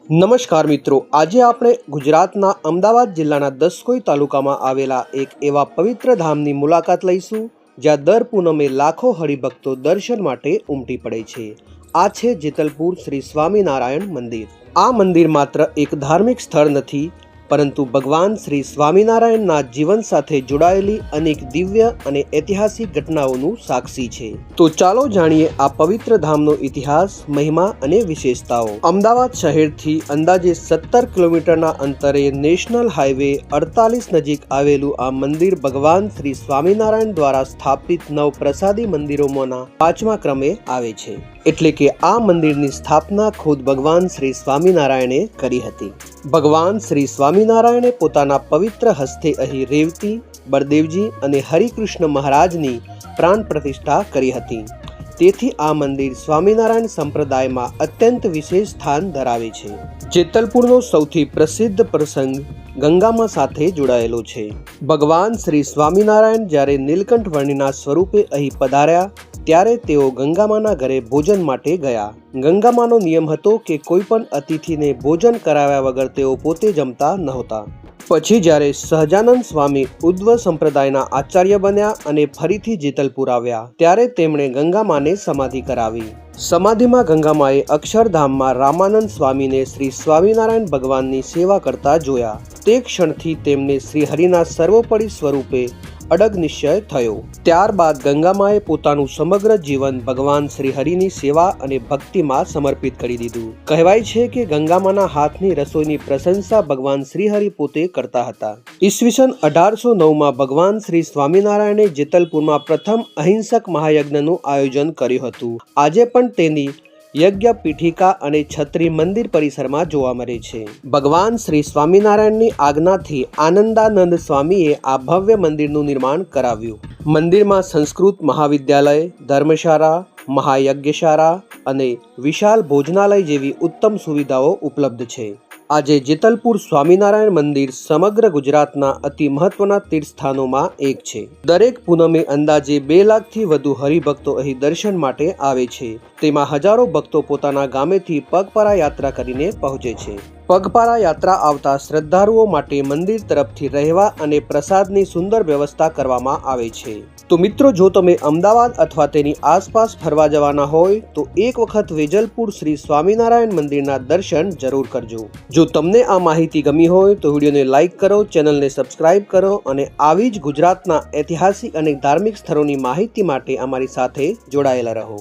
નમસ્કાર મિત્રો, આજે આપણે ગુજરાતના અમદાવાદ જિલ્લાના દસકોઈ તાલુકામાં આવેલા એક એવા પવિત્ર ધામની મુલાકાત લઈશું જ્યાં દર પૂનમે લાખો હરિભક્તો દર્શન માટે ઉમટી પડે છે। આ છે જેતલપુર શ્રી સ્વામિનારાયણ મંદિર। આ મંદિર માત્ર એક ધાર્મિક સ્થળ નથી, પરંતુ ભગવાન શ્રી સ્વામિનારાયણના જીવન સાથે જોડાયેલી અનેક દિવ્ય અને ઐતિહાસિક ઘટનાઓનું સાક્ષી છે। તો ચાલો જાણીએ આ પવિત્ર ધામનો ઇતિહાસ, મહિમા અને વિશેષતાઓ। અમદાવાદ શહેરથી અંદાજે 17 કિલોમીટરના અંતરે નેશનલ હાઈવે 48 નજીક આવેલું આ મંદિર ભગવાન શ્રી સ્વામિનારાયણ દ્વારા સ્થાપિત 9 પ્રસાદી મંદિરોમાંના 5મા ક્રમે આવે છે। એટલે કે આ મંદિરની સ્થાપના ખુદ ભગવાન શ્રી સ્વામિનારાયણે કરી હતી। ભગવાન શ્રી સ્વામિનારાયણે પોતાના પવિત્ર હસ્તે અહીં રેવતી, બળદેવજી અને હરિકૃષ્ણ મહારાજની પ્રાણ પ્રતિષ્ઠા કરી હતી। તેથી આ મંદિર સ્વામિનારાયણ સંપ્રદાયમાં અત્યંત વિશેષ સ્થાન ધરાવે છે। જેતલપુરનો સૌથી પ્રસિદ્ધ પ્રસંગ ગંગામા સાથે જોડાયેલો છે। ભગવાન શ્રી સ્વામિનારાયણ જ્યારે નીલકંઠ વર્ણિના સ્વરૂપે અહીં પધાર્યા ત્યારે તેઓ ગંગામાના ઘરે ભોજન માટે ગયા। ગંગામાનો નિયમ હતો કે કોઈ પણ અતિથિને ભોજન કરાવ્યા વગર તેઓ પોતે જમતા નહોતા। પછી જ્યારે સહજાનંદ સ્વામી ઉદ્ધવ સંપ્રદાયના આચાર્ય બન્યા અને ફરીથી જેતલપુર આવ્યા ત્યારે તેમણે ગંગામાને સમાધિ કરાવી। સમાધિમાં ગંગામાએ અક્ષરધામમાં રામાનંદ સ્વામીને શ્રી સ્વામિનારાયણ ભગવાનની સેવા કરતા જોયા। તે ક્ષણથી તેમને શ્રી હરિના સર્વોપરી સ્વરૂપે અડગ નિશ્ચય થયો। ત્યારબાદ ગંગામાએ પોતાનું સમગ્ર જીવન ભગવાન શ્રી હરિની સેવા અને ભક્તિમાં સમર્પિત કરી દીધું। કહેવાય છે કે ગંગામાના હાથની રસોઈની પ્રશંસા ભગવાન શ્રી હરિ પોતે કરતા હતા। ઈસવીસન 1809માં ભગવાન શ્રી સ્વામિનારાયણે જેતલપુરમાં પ્રથમ અહિંસક મહાયજ્ઞનું આયોજન કર્યું હતું। આજે પણ તેની યજ્ઞ પીઠિકા અને છત્રી મંદિર પરિસરમાં જોવા મળે છે। ભગવાન શ્રી સ્વામિનારાયણની આજ્ઞાથી આનંદાનંદ સ્વામીએ આ ભવ્ય મંદિરનું નિર્માણ કરાવ્યું। મંદિરમાં સંસ્કૃત મહાવિદ્યાલય, ધર્મશાળા, મહાયજ્ઞશાળા અને વિશાળ ભોજનાલય જેવી ઉત્તમ સુવિધાઓ ઉપલબ્ધ છે। આજે જેતલપુર સ્વામિનારાયણ મંદિર સમગ્ર ગુજરાતના અતિ મહત્વના તીર્થસ્થાનોમાં એક છે। દરેક પૂનમે અંદાજે 2 લાખથી વધુ હરિભક્તો અહીં દર્શન માટે આવે છે। તેમાં હજારો ભક્તો પોતાના ગામેથી પગપાળા યાત્રા કરીને પહોંચે છે। પગપાળા યાત્રા આવતા શ્રદ્ધાળુઓ માટે મંદિર તરફથી રહેવા અને પ્રસાદની સુંદર વ્યવસ્થા કરવામાં આવે છે। તો મિત્રો, જો તમે અમદાવાદ અથવા તેની આસપાસ ફરવા જવાના હોય તો એક વખત વેજલપુર શ્રી સ્વામિનારાયણ મંદિરના દર્શન જરૂર કરજો। જો તમને આ માહિતી ગમી હોય તો વિડીયોને લાઇક કરો, ચેનલને સબસ્ક્રાઇબ કરો અને આવી જ ગુજરાતના ઐતિહાસિક અને ધાર્મિક સ્થળોની માહિતી માટે અમારી સાથે જોડાયેલા રહો।